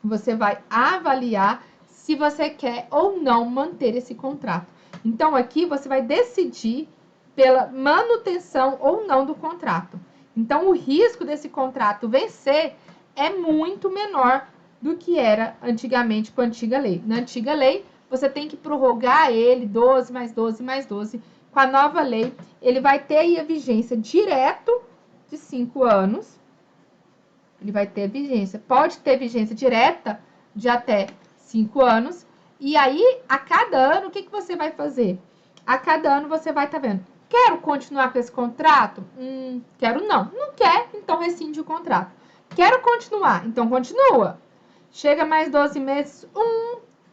Você vai avaliar se você quer ou não manter esse contrato. Então, aqui você vai decidir pela manutenção ou não do contrato. Então, o risco desse contrato vencer é muito menor do que era antigamente com a antiga lei. Na antiga lei, você tem que prorrogar ele 12 mais 12 mais 12. Com a nova lei, ele vai ter aí a vigência direto de 5 anos. Ele vai ter vigência. Pode ter vigência direta de até 5 anos. E aí, a cada ano, o que você vai fazer? A cada ano, você vai estar vendo. Quero continuar com esse contrato? Quero não. Não quer? Então rescinde o contrato. Quero continuar? Então continua. Chega mais 12 meses.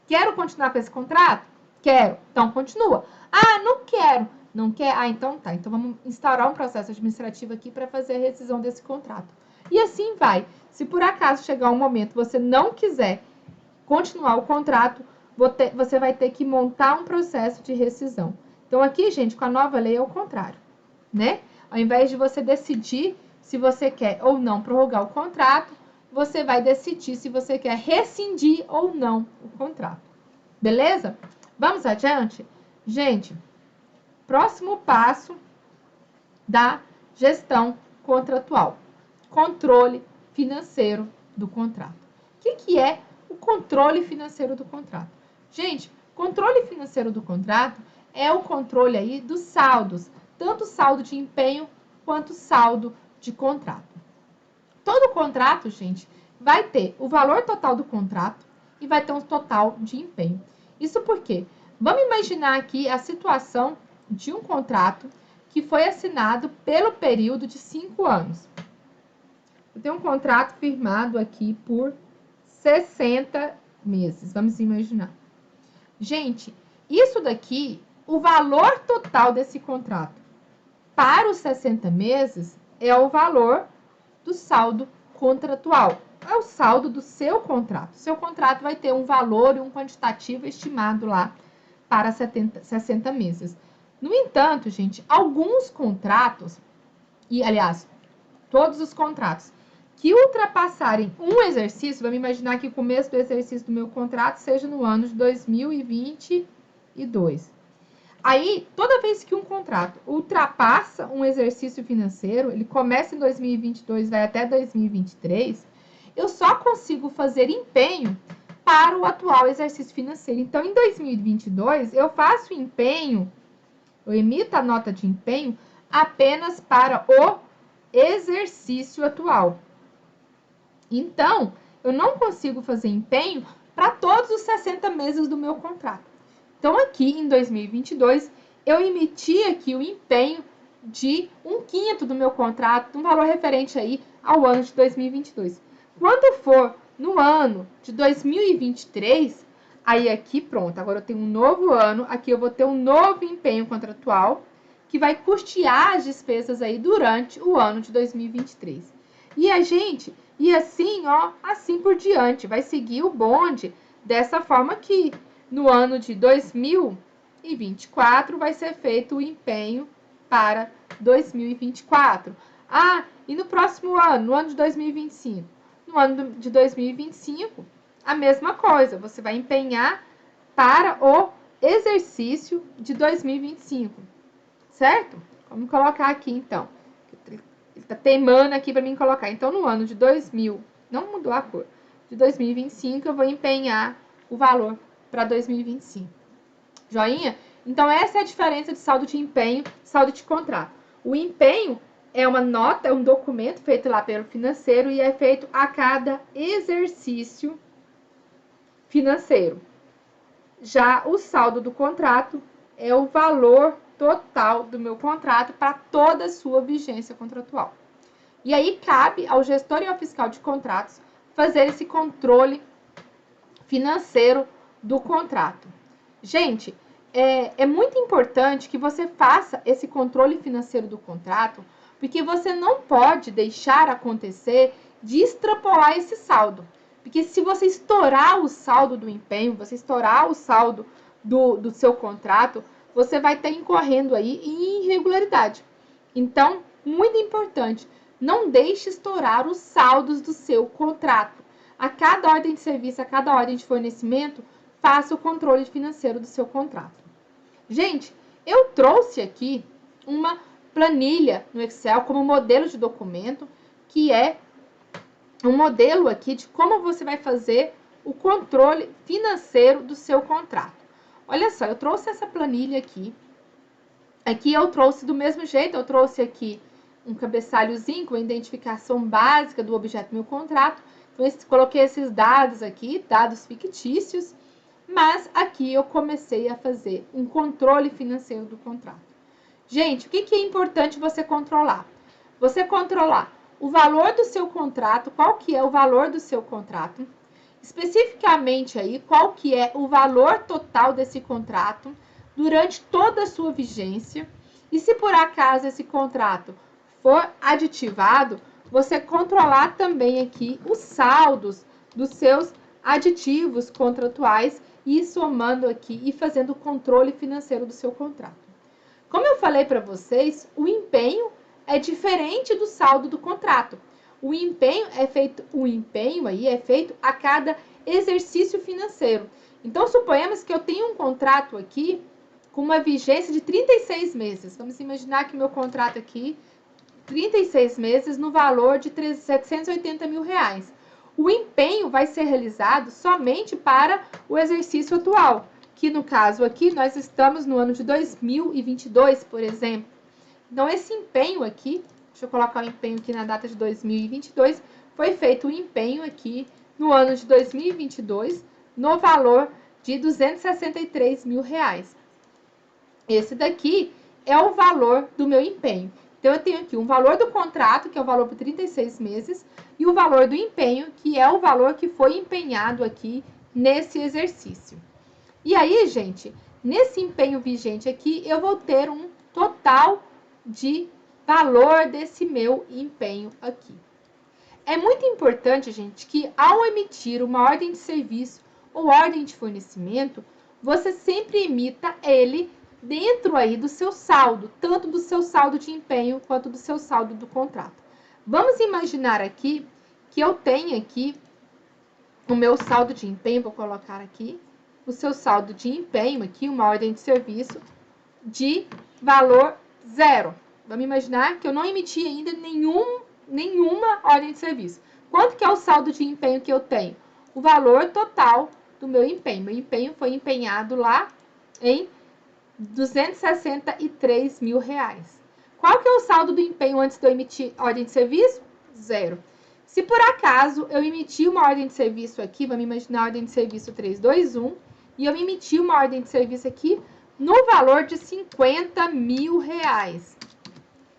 Quero continuar com esse contrato? Quero. Então continua. Ah, não quero. Não quer? Ah, então tá. Então vamos instaurar um processo administrativo aqui para fazer a rescisão desse contrato. E assim vai. Se por acaso chegar um momento você não quiser continuar o contrato, você vai ter que montar um processo de rescisão. Então, aqui, gente, com a nova lei é o contrário, né? Ao invés de você decidir se você quer ou não prorrogar o contrato, você vai decidir se você quer rescindir ou não o contrato. Beleza? Vamos adiante? Gente, próximo passo da gestão contratual. Controle financeiro do contrato. O que é o controle financeiro do contrato? Gente, controle financeiro do contrato é o controle aí dos saldos, tanto saldo de empenho quanto saldo de contrato. Todo contrato, gente, vai ter o valor total do contrato e vai ter um total de empenho. Isso por quê? Vamos imaginar aqui a situação de um contrato que foi assinado pelo período de 5 anos. Eu tenho um contrato firmado aqui por 60 meses, vamos imaginar. Gente, isso daqui, o valor total desse contrato para os 60 meses é o valor do saldo contratual. É o saldo do seu contrato. Seu contrato vai ter um valor e um quantitativo estimado lá para 60 meses. No entanto, gente, alguns contratos, e aliás, todos os contratos que ultrapassarem um exercício, vamos imaginar que o começo do exercício do meu contrato seja no ano de 2022. Aí, toda vez que um contrato ultrapassa um exercício financeiro, ele começa em 2022, vai até 2023, eu só consigo fazer empenho para o atual exercício financeiro. Então, em 2022, eu faço empenho, eu emito a nota de empenho apenas para o exercício atual. Então, eu não consigo fazer empenho para todos os 60 meses do meu contrato. Então, aqui em 2022, eu emiti aqui o empenho de 1/5 do meu contrato, um valor referente aí ao ano de 2022. Quando for no ano de 2023, aí aqui pronto, agora eu tenho um novo ano, aqui eu vou ter um novo empenho contratual, que vai custear as despesas aí durante o ano de 2023. E a gente, e assim, ó, assim por diante, vai seguir o bonde dessa forma aqui. No ano de 2024 vai ser feito o empenho para 2024. Ah, e no próximo ano, no ano de 2025? No ano de 2025, a mesma coisa, você vai empenhar para o exercício de 2025, certo? Vamos colocar aqui, então. Ele está teimando aqui para mim colocar. Então, no ano de 2000, não mudou a cor, de 2025, eu vou empenhar o valor para 2025. Joinha? Então, essa é a diferença de saldo de empenho e saldo de contrato. O empenho é uma nota, é um documento feito lá pelo financeiro e é feito a cada exercício financeiro. Já o saldo do contrato é o valor total do meu contrato para toda a sua vigência contratual. E aí cabe ao gestor e ao fiscal de contratos fazer esse controle financeiro do contrato. Gente, é muito importante que você faça esse controle financeiro do contrato, porque você não pode deixar acontecer de extrapolar esse saldo. Porque se você estourar o saldo do empenho, você estourar o saldo do seu contrato, você vai estar incorrendo aí em irregularidade. Então, muito importante, não deixe estourar os saldos do seu contrato. A cada ordem de serviço, a cada ordem de fornecimento, faça o controle financeiro do seu contrato. Gente, eu trouxe aqui uma planilha no Excel como modelo de documento, que é um modelo aqui de como você vai fazer o controle financeiro do seu contrato. Olha só, eu trouxe essa planilha aqui. Aqui eu trouxe do mesmo jeito, eu trouxe aqui um cabeçalhozinho com a identificação básica do objeto do meu contrato. Então, coloquei esses dados aqui, dados fictícios, mas aqui eu comecei a fazer um controle financeiro do contrato. Gente, o que é importante você controlar? Você controlar o valor do seu contrato, qual que é o valor do seu contrato, especificamente aí, qual que é o valor total desse contrato durante toda a sua vigência, e se por acaso esse contrato for aditivado, você controlar também aqui os saldos dos seus aditivos contratuais e somando aqui e fazendo o controle financeiro do seu contrato. Como eu falei para vocês, o empenho é diferente do saldo do contrato. O empenho é feito a cada exercício financeiro. Então, suponhamos que eu tenho um contrato aqui com uma vigência de 36 meses. Vamos imaginar que meu contrato aqui, 36 meses, no valor de 780 mil reais. O empenho vai ser realizado somente para o exercício atual, que no caso aqui, nós estamos no ano de 2022, por exemplo. Então, esse empenho aqui, deixa eu colocar o empenho aqui na data de 2022, foi feito o empenho aqui no ano de 2022, no valor de R$263 mil. Esse daqui é o valor do meu empenho. Então, eu tenho aqui um valor do contrato, que é o valor por 36 meses, e o valor do empenho, que é o valor que foi empenhado aqui nesse exercício. E aí, gente, nesse empenho vigente aqui, eu vou ter um total de valor desse meu empenho aqui. É muito importante, gente, que ao emitir uma ordem de serviço ou ordem de fornecimento, você sempre emita ele dentro aí do seu saldo, tanto do seu saldo de empenho quanto do seu saldo do contrato. Vamos imaginar aqui que eu tenho aqui o meu saldo de empenho, vou colocar aqui o seu saldo de empenho aqui, uma ordem de serviço de valor 0. Vamos imaginar que eu não emiti ainda nenhuma ordem de serviço. Quanto que é o saldo de empenho que eu tenho? O valor total do meu empenho. Meu empenho foi empenhado lá em R$263 mil. Qual que é o saldo do empenho antes de eu emitir ordem de serviço? 0. Se por acaso eu emitir uma ordem de serviço aqui, vamos imaginar a ordem de serviço 321, e eu emitir uma ordem de serviço aqui no valor de R$50 mil. O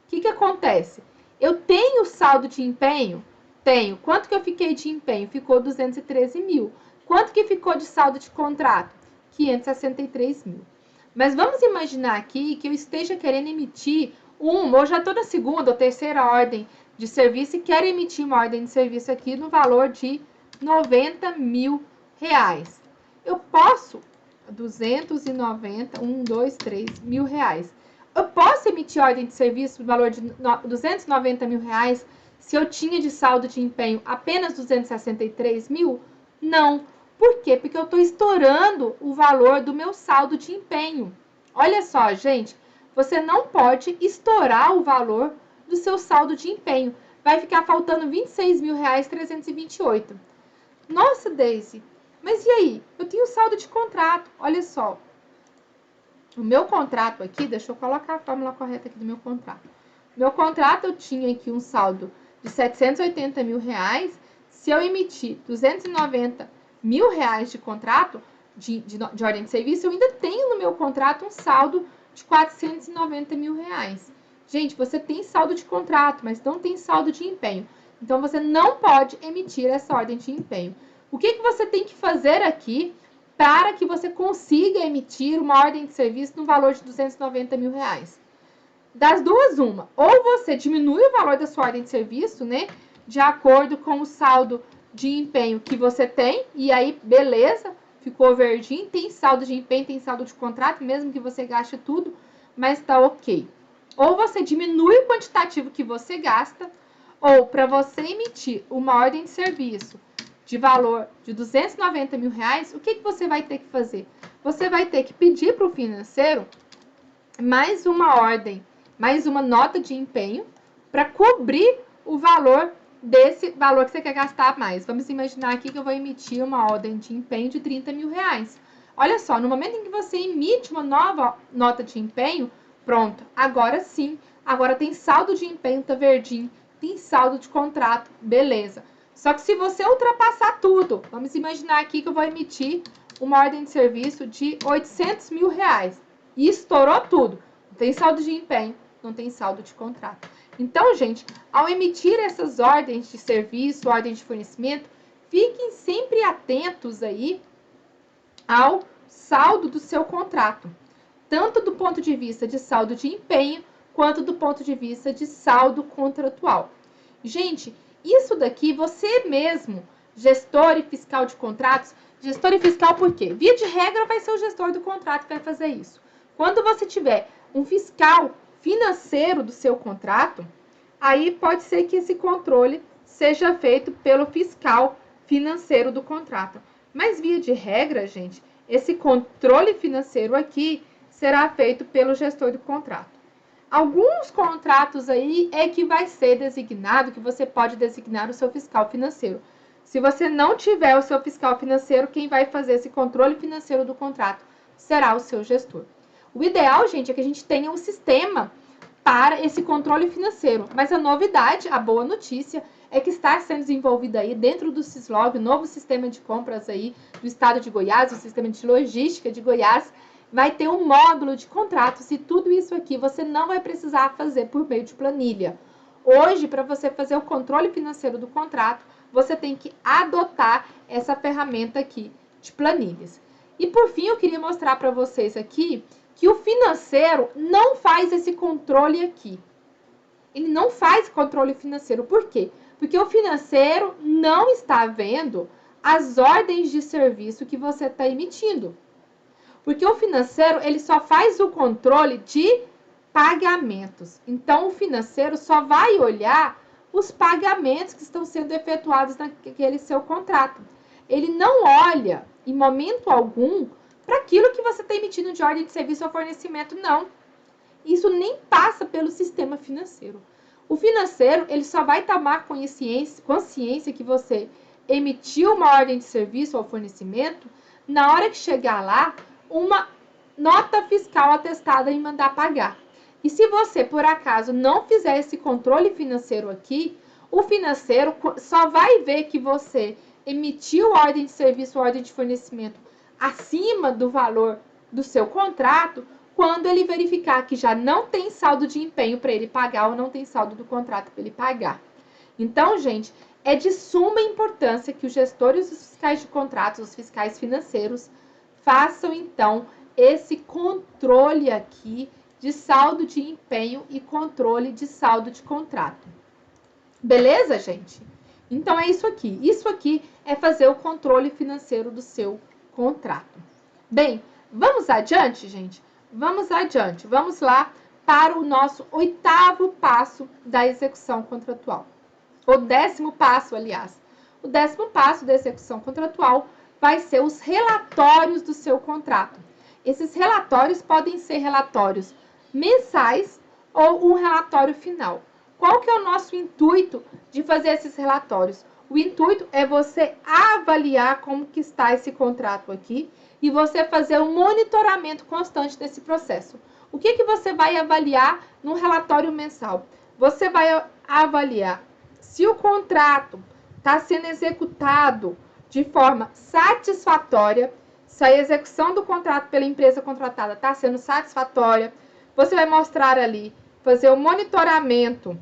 que acontece? Eu tenho saldo de empenho? Tenho. Quanto que eu fiquei de empenho? Ficou 213 mil. Quanto que ficou de saldo de contrato? 563 mil. Mas vamos imaginar aqui que eu esteja querendo emitir ou já estou na segunda ou terceira ordem de serviço e quero emitir uma ordem de serviço aqui no valor de R$90 mil. Eu posso, 290, 3 mil reais. Eu posso emitir ordem de serviço no valor de R$290 mil se eu tinha de saldo de empenho apenas 263 mil? Não. Por quê? Porque eu estou estourando o valor do meu saldo de empenho. Olha só, gente, você não pode estourar o valor do seu saldo de empenho. Vai ficar faltando R$26 mil 328. Nossa, Daisy, mas e aí? Eu tenho saldo de contrato. Olha só. O meu contrato aqui, deixa eu colocar a fórmula correta aqui do meu contrato. Meu contrato, eu tinha aqui um saldo de R$780 mil. Se eu emitir R$290 mil de contrato, de ordem de serviço, eu ainda tenho no meu contrato um saldo de R$490 mil. Gente, você tem saldo de contrato, mas não tem saldo de empenho. Então, você não pode emitir essa ordem de empenho. O que você tem que fazer aqui para que você consiga emitir uma ordem de serviço no valor de R$290 mil? Das duas, uma. Ou você diminui o valor da sua ordem de serviço, né? De acordo com o saldo de empenho que você tem. E aí, beleza, ficou verdinho. Tem saldo de empenho, tem saldo de contrato, mesmo que você gaste tudo, mas tá ok. Ou você diminui o quantitativo que você gasta, ou para você emitir uma ordem de serviço de valor de R$290 mil, o que você vai ter que fazer? Você vai ter que pedir para o financeiro mais uma ordem, mais uma nota de empenho para cobrir o valor desse valor que você quer gastar mais. Vamos imaginar aqui que eu vou emitir uma ordem de empenho de R$30 mil. Olha só, no momento em que você emite uma nova nota de empenho, pronto, agora sim, agora tem saldo de empenho, tá verdinho, tem saldo de contrato, beleza. Só que se você ultrapassar tudo, vamos imaginar aqui que eu vou emitir uma ordem de serviço de R$800 mil e estourou tudo. Não tem saldo de empenho, não tem saldo de contrato. Então, gente, ao emitir essas ordens de serviço, ordens de fornecimento, fiquem sempre atentos aí ao saldo do seu contrato, tanto do ponto de vista de saldo de empenho, quanto do ponto de vista de saldo contratual. Gente, isso daqui você mesmo, gestor e fiscal de contratos, gestor e fiscal por quê? Via de regra vai ser o gestor do contrato que vai fazer isso. Quando você tiver um fiscal financeiro do seu contrato, aí pode ser que esse controle seja feito pelo fiscal financeiro do contrato. Mas via de regra, gente, esse controle financeiro aqui será feito pelo gestor do contrato. Alguns contratos aí é que vai ser designado, que você pode designar o seu fiscal financeiro. Se você não tiver o seu fiscal financeiro, quem vai fazer esse controle financeiro do contrato será o seu gestor. O ideal, gente, é que a gente tenha um sistema para esse controle financeiro. Mas a novidade, a boa notícia, é que está sendo desenvolvido aí dentro do Sislog, o novo sistema de compras aí do estado de Goiás, o sistema de logística de Goiás, vai ter um módulo de contratos e tudo isso aqui você não vai precisar fazer por meio de planilha. Hoje, para você fazer o controle financeiro do contrato, você tem que adotar essa ferramenta aqui de planilhas. E por fim, eu queria mostrar para vocês aqui que o financeiro não faz esse controle aqui. Ele não faz controle financeiro. Por quê? Porque o financeiro não está vendo as ordens de serviço que você está emitindo. Porque o financeiro, ele só faz o controle de pagamentos. Então, o financeiro só vai olhar os pagamentos que estão sendo efetuados naquele seu contrato. Ele não olha, em momento algum, para aquilo que você está emitindo de ordem de serviço ou fornecimento, não. Isso nem passa pelo sistema financeiro. O financeiro, ele só vai tomar consciência que você emitiu uma ordem de serviço ou fornecimento na hora que chegar lá, uma nota fiscal atestada em mandar pagar. E se você, por acaso, não fizer esse controle financeiro aqui, o financeiro só vai ver que você emitiu ordem de serviço ou ordem de fornecimento acima do valor do seu contrato, quando ele verificar que já não tem saldo de empenho para ele pagar ou não tem saldo do contrato para ele pagar. Então, gente, é de suma importância que os gestores dos fiscais de contratos, os fiscais financeiros, façam, então, esse controle aqui de saldo de empenho e controle de saldo de contrato. Beleza, gente? Então, é isso aqui. Isso aqui é fazer o controle financeiro do seu contrato. Bem, vamos adiante, gente? Vamos adiante. Vamos lá para o nosso 8º passo da execução contratual. O 10º passo, aliás. O 10º passo da execução contratual vai ser os relatórios do seu contrato. Esses relatórios podem ser relatórios mensais ou um relatório final. Qual que é o nosso intuito de fazer esses relatórios? O intuito é você avaliar como que está esse contrato aqui e você fazer um monitoramento constante desse processo. O que que você vai avaliar no relatório mensal? Você vai avaliar se o contrato está sendo executado de forma satisfatória, se a execução do contrato pela empresa contratada está sendo satisfatória. Você vai mostrar ali, fazer o monitoramento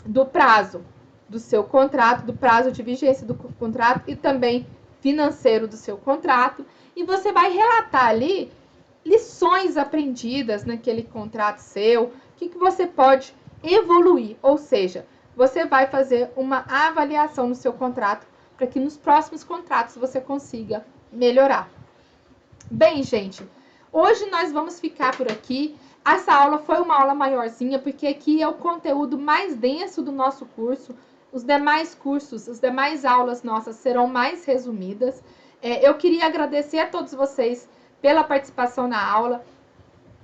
do prazo do seu contrato, do prazo de vigência do contrato e também financeiro do seu contrato. E você vai relatar ali lições aprendidas naquele contrato seu, o que você pode evoluir, ou seja, você vai fazer uma avaliação no seu contrato para que nos próximos contratos você consiga melhorar. Bem, gente, hoje nós vamos ficar por aqui. Essa aula foi uma aula maiorzinha, porque aqui é o conteúdo mais denso do nosso curso. Os demais cursos, as demais aulas nossas serão mais resumidas. Eu queria agradecer a todos vocês pela participação na aula.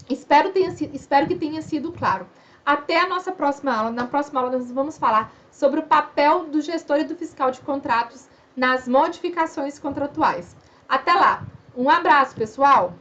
Espero que tenha sido claro. Até a nossa próxima aula. Na próxima aula nós vamos falar sobre o papel do gestor e do fiscal de contratos nas modificações contratuais. Até lá. Um abraço, pessoal!